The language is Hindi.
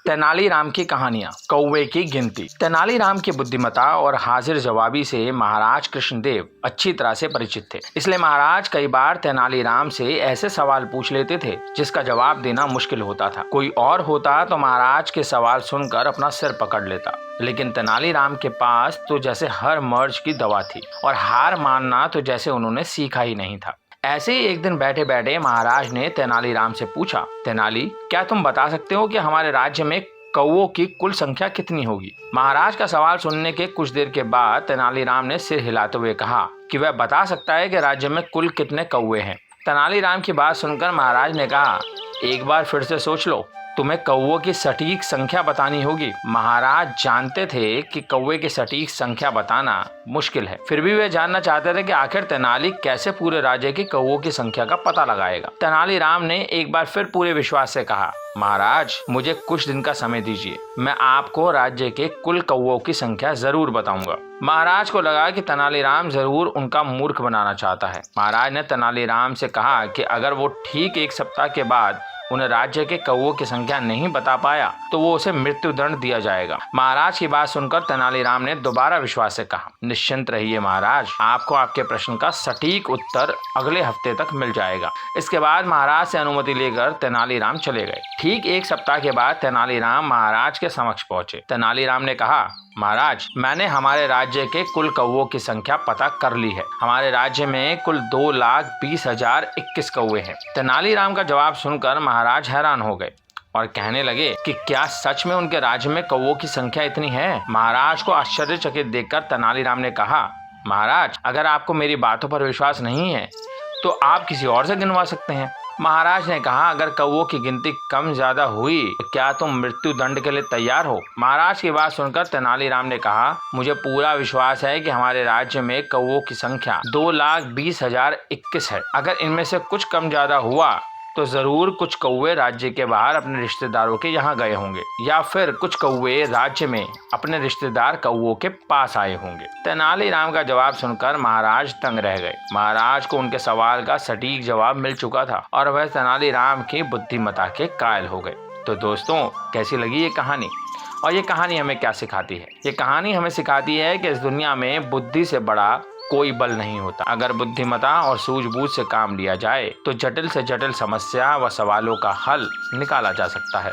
तेनालीराम की कहानियां। कौवे की गिनती। तेनालीराम की बुद्धिमत्ता और हाजिर जवाबी से महाराज कृष्णदेव अच्छी तरह से परिचित थे। इसलिए महाराज कई बार तेनालीराम से ऐसे सवाल पूछ लेते थे जिसका जवाब देना मुश्किल होता था। कोई और होता तो महाराज के सवाल सुनकर अपना सिर पकड़ लेता, लेकिन तेनालीराम के पास तो जैसे हर मर्ज की दवा थी और हार मानना तो जैसे उन्होंने सीखा ही नहीं था। ऐसे ही एक दिन बैठे बैठे महाराज ने तेनालीराम से पूछा, तेनाली, क्या तुम बता सकते हो कि हमारे राज्य में कौवों की कुल संख्या कितनी होगी? महाराज का सवाल सुनने के कुछ देर के बाद तेनालीराम ने सिर हिलाते हुए कहा कि वह बता सकता है कि राज्य में कुल कितने कौवे हैं। तेनालीराम की बात सुनकर महाराज ने कहा, एक बार फिर से सोच लो, तुम्हें कौवों की सटीक संख्या बतानी होगी। महाराज जानते थे कि कौवे की सटीक संख्या बताना मुश्किल है, फिर भी वे जानना चाहते थे कि आखिर तेनाली कैसे पूरे राज्य की कौवों की संख्या का पता लगाएगा। तेनालीराम ने एक बार फिर पूरे विश्वास से कहा, महाराज, मुझे कुछ दिन का समय दीजिए, मैं आपको राज्य के कुल कौवों की संख्या जरूर बताऊंगा। महाराज को लगा कि तेनालीराम जरूर उनका मूर्ख बनाना चाहता है। महाराज ने तेनालीराम से कहा कि अगर वो ठीक एक सप्ताह के बाद उन्हें राज्य के कौवों की संख्या नहीं बता पाया तो वो उसे मृत्यु दंड दिया जाएगा। महाराज की बात सुनकर तेनालीराम ने दोबारा विश्वास से कहा, निश्चिंत रहिए महाराज, आपको आपके प्रश्न का सटीक उत्तर अगले हफ्ते तक मिल जाएगा। इसके बाद महाराज से अनुमति लेकर तेनालीराम चले गए। ठीक एक सप्ताह के बाद तेनालीराम महाराज के समक्ष पहुंचे। तेनालीराम ने कहा, महाराज, मैंने हमारे राज्य के कुल कौवों की संख्या पता कर ली है। हमारे राज्य में कुल 2,20,021 कौवे हैं। तेनालीराम का जवाब सुनकर महाराज हैरान हो गए और कहने लगे कि क्या सच में उनके राज्य में कौवों की संख्या इतनी है? महाराज को आश्चर्यचकित देखकर तेनालीराम ने कहा, महाराज, अगर आपको मेरी बातों पर विश्वास नहीं है तो आप किसी और से गिनवा सकते हैं। महाराज ने कहा, अगर कौवों की गिनती कम ज्यादा हुई तो क्या तुम मृत्यु दंड के लिए तैयार हो? महाराज की बात सुनकर तेनालीराम ने कहा, मुझे पूरा विश्वास है कि हमारे राज्य में कौवों की संख्या 2,20,021 है। अगर इनमें से कुछ कम ज्यादा हुआ तो जरूर कुछ कौवे राज्य के बाहर अपने रिश्तेदारों के यहाँ गए होंगे, या फिर कुछ कौवे राज्य में अपने रिश्तेदार कौवों के पास आए होंगे। तेनालीराम का जवाब सुनकर महाराज तंग रह गए। महाराज को उनके सवाल का सटीक जवाब मिल चुका था और वह तेनालीराम की बुद्धिमत्ता के कायल हो गए। तो दोस्तों, कैसी लगी ये कहानी? और ये कहानी हमें क्या सिखाती है? ये कहानी हमें सिखाती है कि इस दुनिया में बुद्धि से बड़ा कोई बल नहीं होता। अगर बुद्धिमत्ता और सूझबूझ से काम लिया जाए तो जटिल से जटिल समस्या व सवालों का हल निकाला जा सकता है।